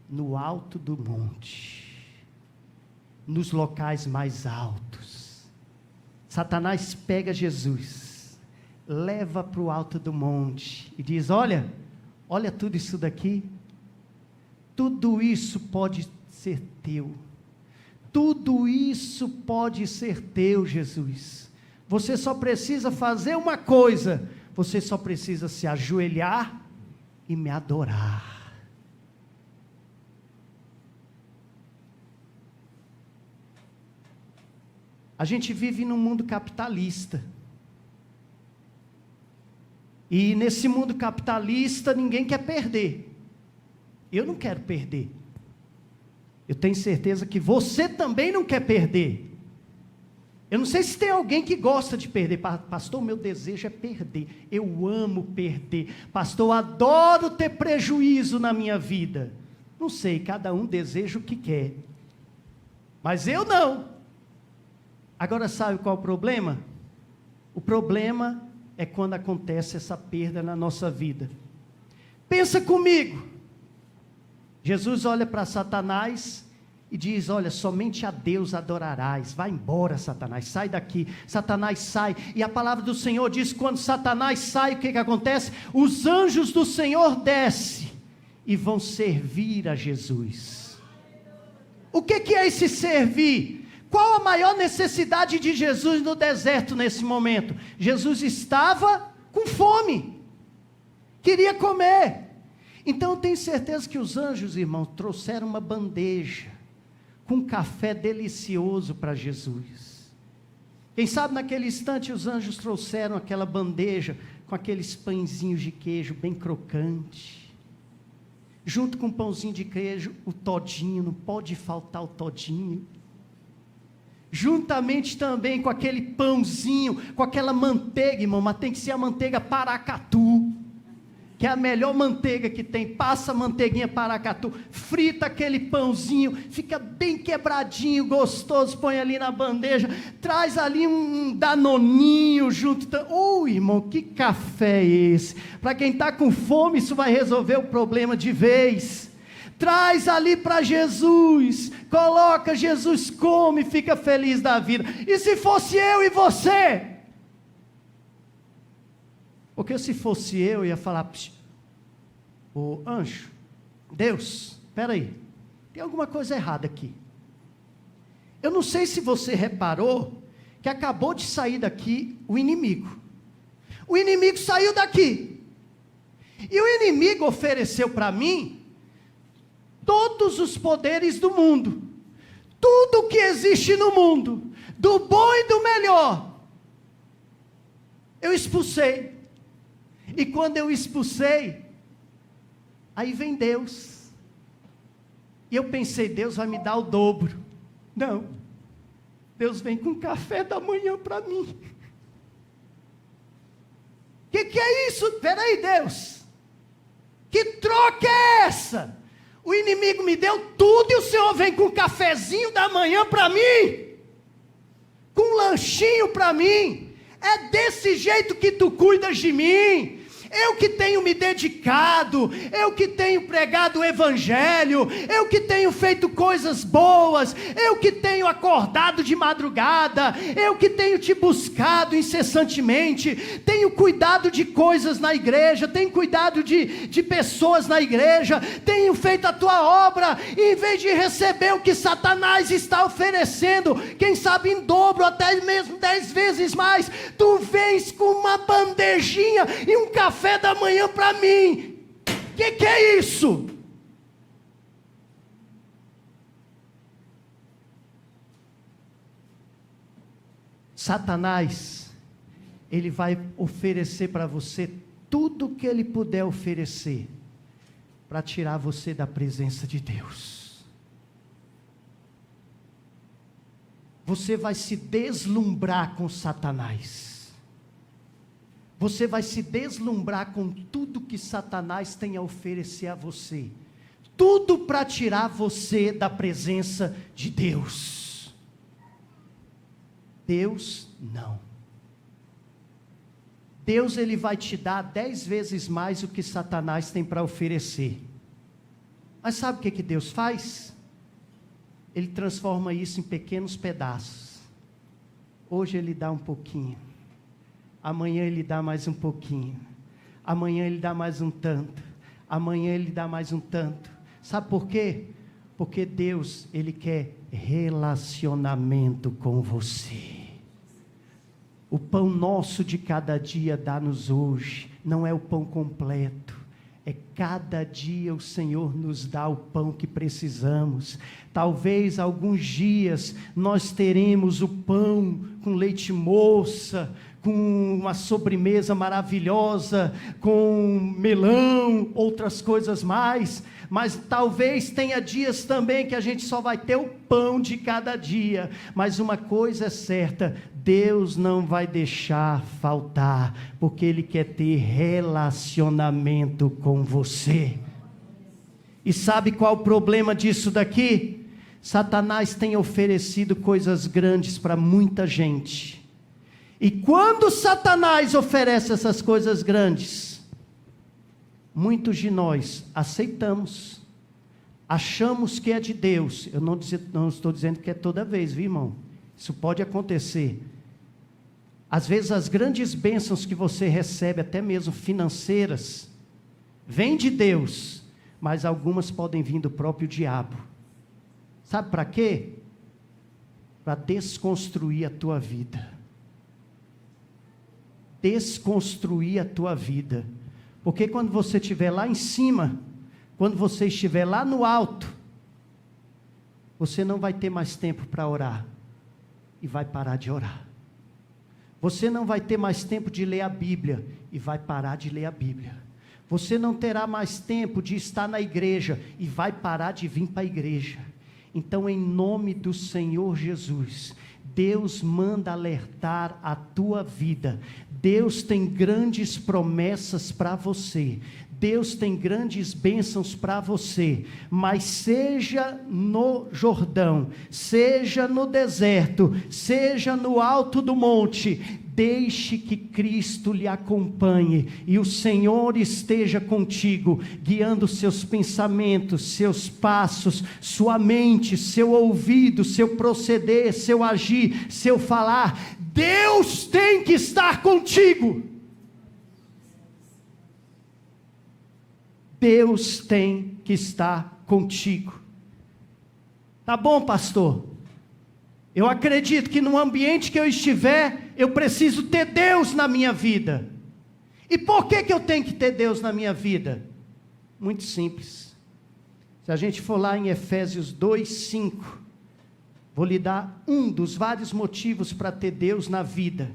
No alto do monte, nos locais mais altos. Satanás pega Jesus, leva para o alto do monte e diz: olha tudo isso daqui, tudo isso pode ser teu, tudo isso pode ser teu, Jesus. Você só precisa fazer uma coisa, você só precisa se ajoelhar e me adorar. A gente vive num mundo capitalista, e nesse mundo capitalista ninguém quer perder. Eu não quero perder. Eu tenho certeza que você também não quer perder. Eu não sei se tem alguém que gosta de perder. Pastor, meu desejo é perder. Eu amo perder. Pastor, eu adoro ter prejuízo na minha vida. Não sei, cada um deseja o que quer. Mas eu não. Agora sabe qual é o problema? O problema é quando acontece essa perda na nossa vida. Pensa comigo. Jesus olha para Satanás e diz: olha, somente a Deus adorarás. Vai embora, Satanás, sai daqui. Satanás sai. E a palavra do Senhor diz: quando Satanás sai, o que acontece? Os anjos do Senhor descem e vão servir a Jesus. O que é esse servir? Qual a maior necessidade de Jesus no deserto nesse momento? Jesus estava com fome, queria comer. Então eu tenho certeza que os anjos, irmãos, trouxeram uma bandeja com café delicioso para Jesus. Quem sabe naquele instante os anjos trouxeram aquela bandeja com aqueles pãezinhos de queijo bem crocante. Junto com o pãozinho de queijo, o todinho, não pode faltar o todinho. Juntamente também com aquele pãozinho, com aquela manteiga, irmão, mas tem que ser a manteiga Paracatu, que é a melhor manteiga que tem. Passa a manteiguinha Paracatu, frita aquele pãozinho, fica bem quebradinho, gostoso, põe ali na bandeja, traz ali um danoninho junto. Irmão, que café é esse? Para quem está com fome, isso vai resolver o problema de vez. Traz ali para Jesus, coloca, Jesus come, fica feliz da vida. E se fosse eu e você? Porque se fosse eu ia falar: ô anjo, Deus, espera aí, tem alguma coisa errada aqui. Eu não sei se você reparou que acabou de sair daqui o inimigo. O inimigo saiu daqui. E o inimigo ofereceu para mim todos os poderes do mundo, tudo que existe no mundo, do bom e do melhor, eu expulsei. E quando eu expulsei, aí vem Deus, e eu pensei: Deus vai me dar o dobro. Não, Deus vem com café da manhã para mim. Que é isso? Peraí, Deus, que troca é essa? O inimigo me deu tudo e o Senhor vem com um cafezinho da manhã para mim, com um lanchinho para mim. É desse jeito que tu cuidas de mim? Eu que tenho me dedicado, eu que tenho pregado o evangelho, eu que tenho feito coisas boas, eu que tenho acordado de madrugada, eu que tenho te buscado incessantemente, tenho cuidado de coisas na igreja, tenho cuidado de pessoas na igreja, tenho feito a tua obra, e em vez de receber o que Satanás está oferecendo, quem sabe em dobro, até mesmo 10 vezes mais, tu vens com uma bandejinha e um café da manhã para mim. Que é isso? Satanás, ele vai oferecer para você tudo o que ele puder oferecer, para tirar você da presença de Deus. Você vai se deslumbrar com Satanás. Você vai se deslumbrar com tudo que Satanás tem a oferecer a você. Tudo para tirar você da presença de Deus. Deus não. Deus, ele vai te dar 10 vezes mais o que Satanás tem para oferecer. Mas sabe o que Deus faz? Ele transforma isso em pequenos pedaços. Hoje ele dá um pouquinho. Amanhã ele dá mais um pouquinho, amanhã ele dá mais um tanto, amanhã ele dá mais um tanto. Sabe por quê? Porque Deus, ele quer relacionamento com você. O pão nosso de cada dia dá-nos hoje, não é o pão completo. É cada dia o Senhor nos dá o pão que precisamos. Talvez alguns dias nós teremos o pão com leite moça, com uma sobremesa maravilhosa, com melão, outras coisas mais, mas talvez tenha dias também que a gente só vai ter o pão de cada dia, mas uma coisa é certa, Deus não vai deixar faltar, porque Ele quer ter relacionamento com você. E sabe qual o problema disso daqui? Satanás tem oferecido coisas grandes para muita gente, e quando Satanás oferece essas coisas grandes, muitos de nós aceitamos, achamos que é de Deus. Eu não estou dizendo que é toda vez, viu, irmão? Isso pode acontecer. Às vezes as grandes bênçãos que você recebe, até mesmo financeiras, vêm de Deus, mas algumas podem vir do próprio diabo. Sabe para quê? Para desconstruir a tua vida. Desconstruir a tua vida, porque quando você estiver lá em cima, quando você estiver lá no alto, você não vai ter mais tempo para orar, e vai parar de orar. Você não vai ter mais tempo de ler a Bíblia, e vai parar de ler a Bíblia. Você não terá mais tempo de estar na igreja, e vai parar de vir para a igreja. Então, em nome do Senhor Jesus, Deus manda alertar a tua vida. Deus tem grandes promessas para você. Deus tem grandes bênçãos para você, mas seja no Jordão, seja no deserto, seja no alto do monte, deixe que Cristo lhe acompanhe, e o Senhor esteja contigo, guiando seus pensamentos, seus passos, sua mente, seu ouvido, seu proceder, seu agir, seu falar. Deus tem que estar contigo. Deus tem que estar contigo. Tá bom, pastor? Eu acredito que no ambiente que eu estiver, eu preciso ter Deus na minha vida. E por que eu tenho que ter Deus na minha vida? Muito simples. Se a gente for lá em Efésios 2:5, vou lhe dar um dos vários motivos para ter Deus na vida.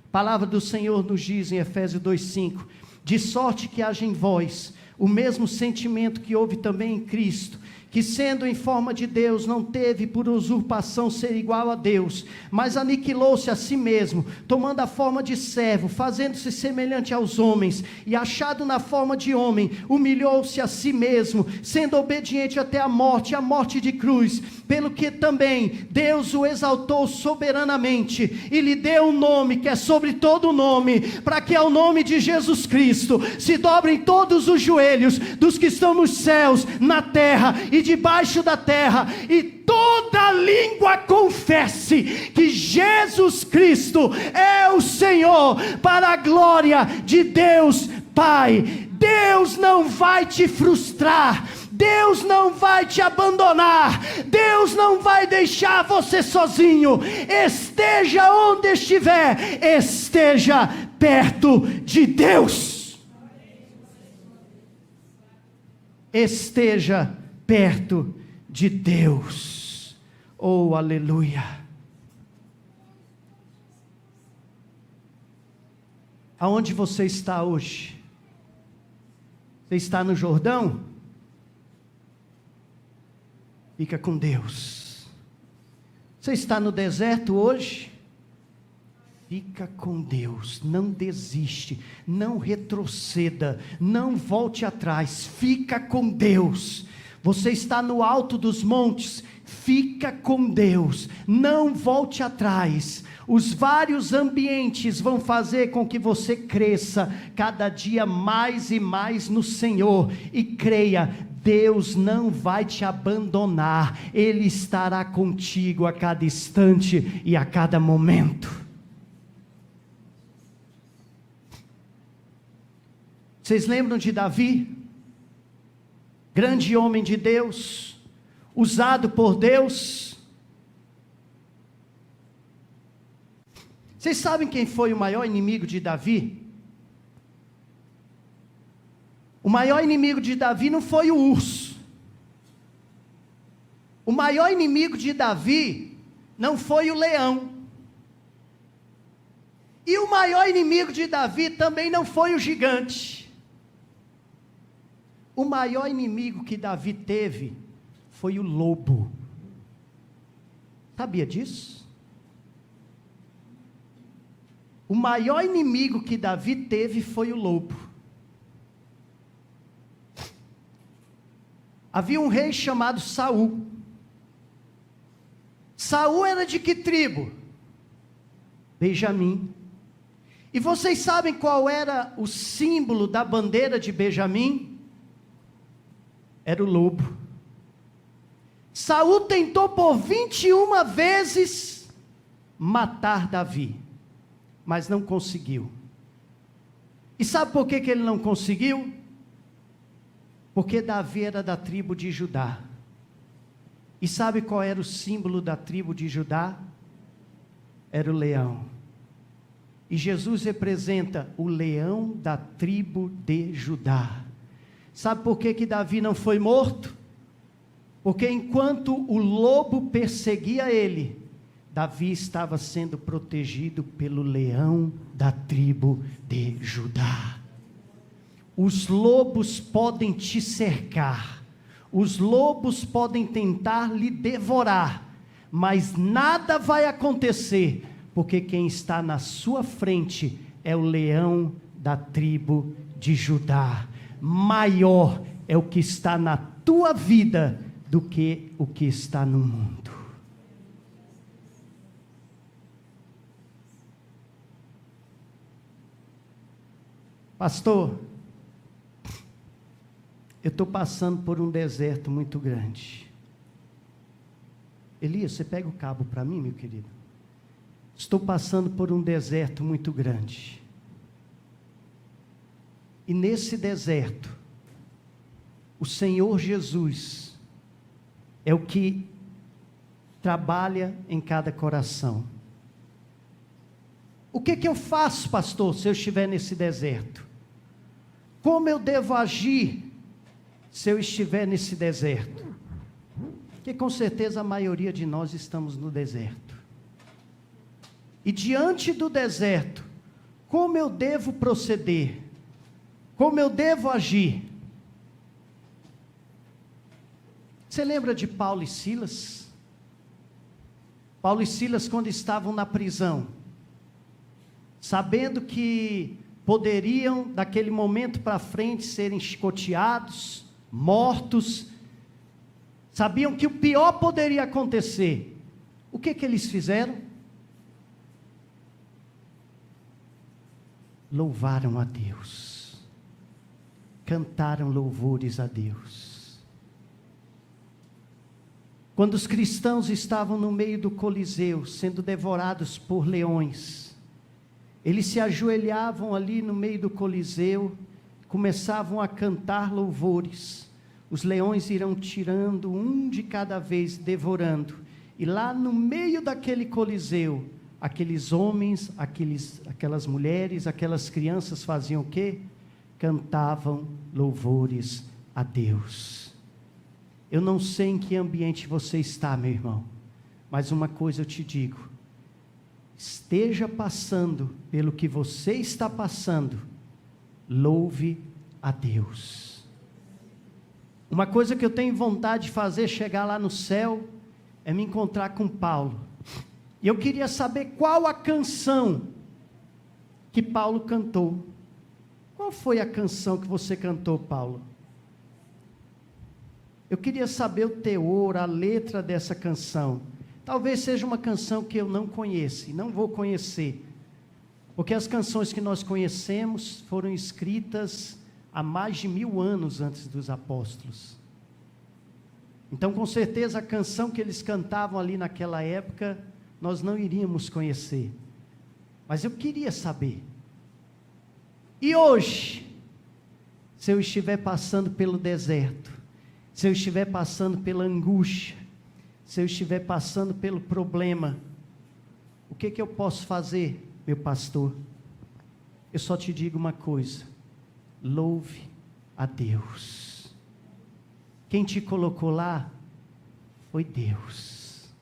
A palavra do Senhor nos diz em Efésios 2:5, de sorte que haja em vós o mesmo sentimento que houve também em Cristo, que sendo em forma de Deus, não teve por usurpação ser igual a Deus, mas aniquilou-se a si mesmo, tomando a forma de servo, fazendo-se semelhante aos homens, e achado na forma de homem, humilhou-se a si mesmo, sendo obediente até a morte de cruz, pelo que também Deus o exaltou soberanamente, e lhe deu um nome que é sobre todo nome, para que ao nome de Jesus Cristo, se dobrem todos os joelhos, dos que estão nos céus, na terra e debaixo da terra, e toda língua confesse que Jesus Cristo é o Senhor, para a glória de Deus Pai. Deus não vai te frustrar, Deus não vai te abandonar, Deus não vai deixar você sozinho. Esteja onde estiver, esteja perto de Deus. Esteja perto de Deus. Oh, aleluia. Aonde você está hoje? Você está no Jordão? Fica com Deus. Você está no deserto hoje? Fica com Deus, não desiste, não retroceda, não volte atrás, fica com Deus. Você está no alto dos montes, fica com Deus, não volte atrás. Os vários ambientes vão fazer com que você cresça cada dia mais e mais no Senhor, e creia, Deus não vai te abandonar, Ele estará contigo a cada instante e a cada momento. Vocês lembram de Davi? Grande homem de Deus, usado por Deus. Vocês sabem quem foi o maior inimigo de Davi? O maior inimigo de Davi não foi o urso. O maior inimigo de Davi não foi o leão. E o maior inimigo de Davi também não foi o gigante. O maior inimigo que Davi teve foi o lobo. Sabia disso? O maior inimigo que Davi teve foi o lobo. Havia um rei chamado Saul. Saul era de que tribo? Benjamim. E vocês sabem qual era o símbolo da bandeira de Benjamim? Era o lobo. Saul tentou por 21 vezes matar Davi, mas não conseguiu. E sabe por que ele não conseguiu? Porque Davi era da tribo de Judá. E sabe qual era o símbolo da tribo de Judá? Era o leão. E Jesus representa o leão da tribo de Judá. Sabe por que Davi não foi morto? Porque enquanto o lobo perseguia ele, Davi estava sendo protegido pelo leão da tribo de Judá. Os lobos podem te cercar, os lobos podem tentar lhe devorar, mas nada vai acontecer, porque quem está na sua frente é o leão da tribo de Judá. Maior é o que está na tua vida do que o que está no mundo. Pastor, eu estou passando por um deserto muito grande. Elias, você pega o cabo para mim, meu querido? Estou passando por um deserto muito grande. E nesse deserto, o Senhor Jesus é o que trabalha em cada coração. O que eu faço, pastor, se eu estiver nesse deserto? Como eu devo agir se eu estiver nesse deserto? Porque com certeza a maioria de nós estamos no deserto. E diante do deserto, como eu devo proceder? Como eu devo agir? Você lembra de Paulo e Silas? Paulo e Silas, quando estavam na prisão, sabendo que poderiam, daquele momento para frente, serem chicoteados, mortos, sabiam que o pior poderia acontecer. O que eles fizeram? Louvaram a Deus, cantaram louvores a Deus. Quando os cristãos estavam no meio do Coliseu, sendo devorados por leões, eles se ajoelhavam ali no meio do Coliseu, começavam a cantar louvores. Os leões irão tirando um de cada vez, devorando. E lá no meio daquele Coliseu, aqueles homens, aquelas mulheres, aquelas crianças faziam o quê? Cantavam louvores a Deus. Eu não sei em que ambiente você está, meu irmão, mas uma coisa eu te digo: esteja passando pelo que você está passando, louve a Deus. Uma coisa que eu tenho vontade de fazer, chegar lá no céu, é me encontrar com Paulo. E eu queria saber qual a canção que Paulo cantou. Qual foi a canção que você cantou, Paulo? Eu queria saber o teor, a letra dessa canção. Talvez seja uma canção que eu não conheça, e não vou conhecer, porque as canções que nós conhecemos foram escritas há mais de 1000 anos antes dos apóstolos. Então, com certeza, a canção que eles cantavam ali naquela época, nós não iríamos conhecer. Mas eu queria saber. E hoje, se eu estiver passando pelo deserto, se eu estiver passando pela angústia, se eu estiver passando pelo problema, o que eu posso fazer, meu pastor? Eu só te digo uma coisa: louve a Deus. Quem te colocou lá foi Deus.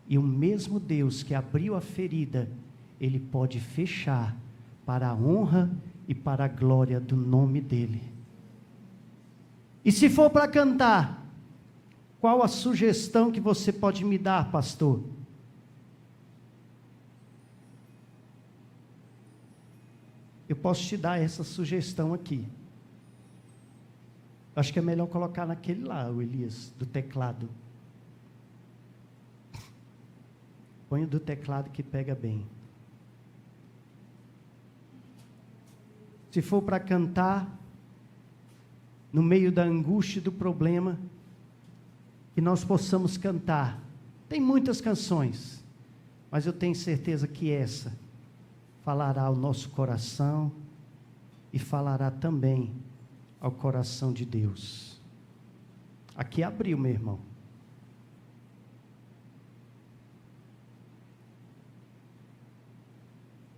E o mesmo Deus que abriu a ferida, Ele pode fechar para a honra e para a glória do nome dEle. E se for para cantar, qual a sugestão que você pode me dar, pastor? Eu posso te dar essa sugestão aqui. Acho que é melhor colocar naquele lá, o Elias, do teclado. Põe o do teclado que pega bem. Se for para cantar, no meio da angústia e do problema, que nós possamos cantar. Tem muitas canções, mas eu tenho certeza que essa falará ao nosso coração e falará também ao coração de Deus. Aqui abriu, meu irmão.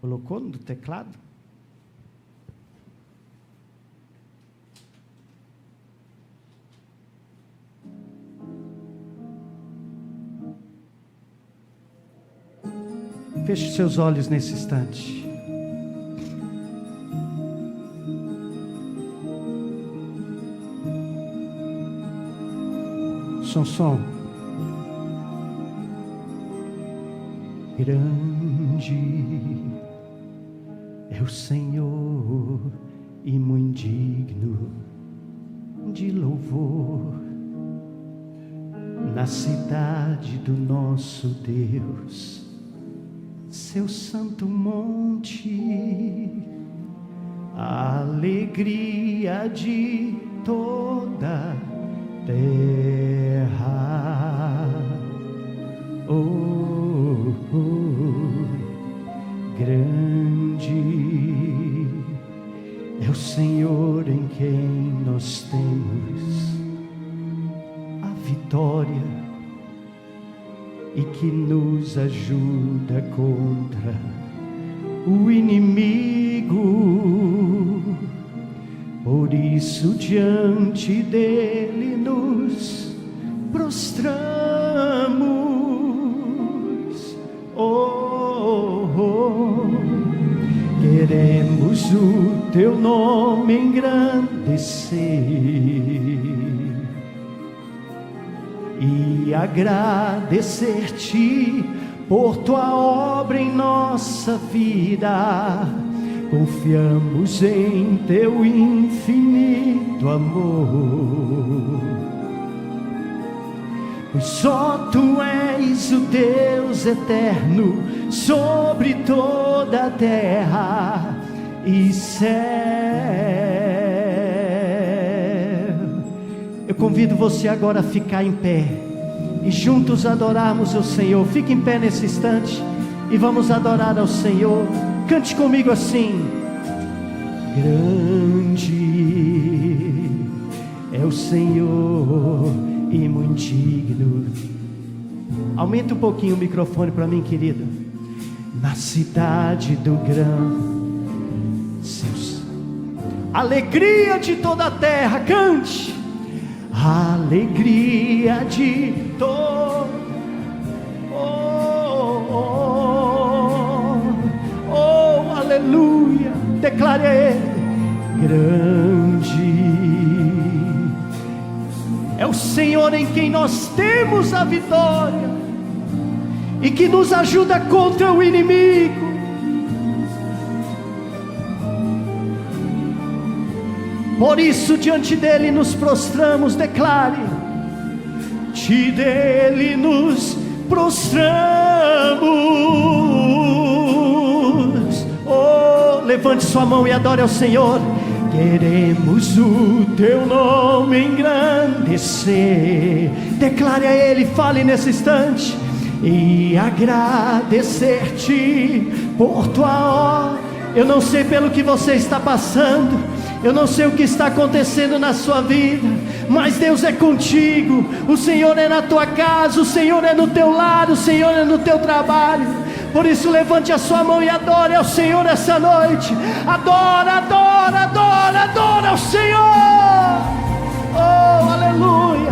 Colocou no teclado? Feche seus olhos nesse instante. Som. Grande é o Senhor e muito digno de louvor na cidade do nosso Deus, seu santo monte, a alegria de toda terra. Grande é o Senhor em quem nós temos a vitória e que nos ajuda contra o inimigo. Por isso diante dele nos prostramos. Queremos o teu nome engrandecer e agradecer-te por tua obra em nossa vida. Confiamos em teu infinito amor, pois só tu és o Deus eterno sobre toda a terra e céu. Eu convido você agora a ficar em pé e juntos adorarmos o Senhor. Fique em pé nesse instante e vamos adorar ao Senhor. Cante comigo assim: grande é o Senhor e muito digno. Aumenta um pouquinho o microfone para mim, querido. Na cidade do grão, seus alegria de toda a terra, cante. Alegria de toda. Aleluia. Declare a Ele: grande é o Senhor em quem nós temos a vitória e que nos ajuda contra o inimigo. Por isso diante dele nos prostramos. Declare: diante dele nos prostramos. Oh, levante sua mão e adore ao Senhor. Queremos o teu nome engrandecer. Declare a Ele, fale nesse instante. E agradecer-te por tua obra. Eu não sei pelo que você está passando, eu não sei o que está acontecendo na sua vida, mas Deus é contigo. O Senhor é na tua casa, o Senhor é no teu lar, o Senhor é no teu trabalho. Por isso levante a sua mão e adore ao Senhor essa noite. Adora, adora, adora, adora ao Senhor. Oh, aleluia.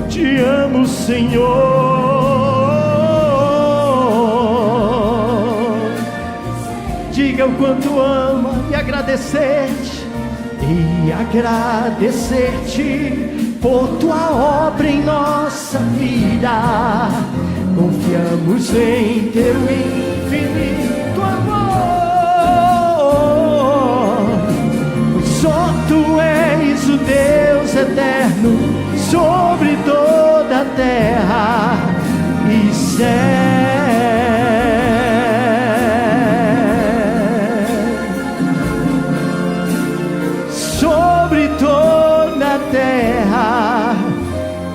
Te amo, Senhor. Diga o quanto ama e agradecer-te por tua obra em nossa vida. Confiamos em teu infinito amor. Só tu és o Deus eterno sobre toda a terra e céu. Sobre toda a terra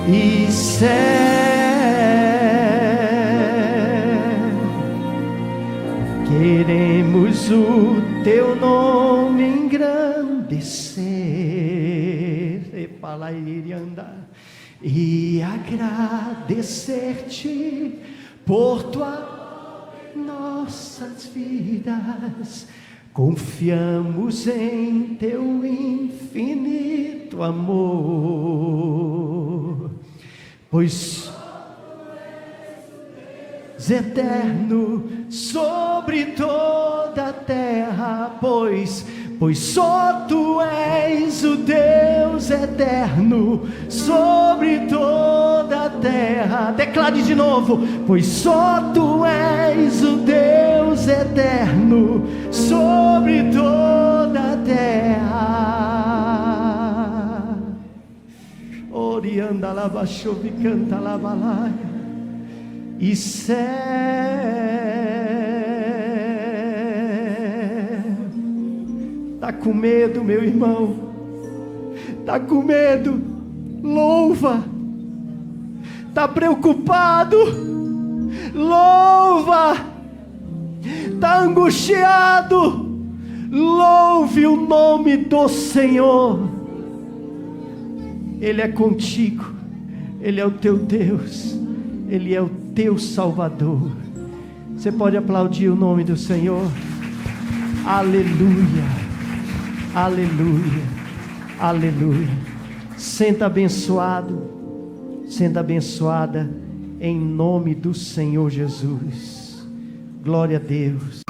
e céu. Queremos o teu nome engrandecer e agradecer-te por tua nossas vidas. Confiamos em teu infinito amor, pois eterno sobre toda a terra, pois só tu és o Deus eterno sobre toda a terra. Declare de novo: pois só tu és o Deus eterno sobre toda a terra. Orianda lava chove canta lava laia e céu. Tá com medo, meu irmão? Tá com medo? Louva. Tá preocupado? Louva. Tá angustiado? Louve o nome do Senhor. Ele é contigo. Ele é o teu Deus. Ele é o teu Salvador. Você pode aplaudir o nome do Senhor? Aleluia. Aleluia, aleluia. Senta abençoado, senta abençoada em nome do Senhor Jesus. Glória a Deus.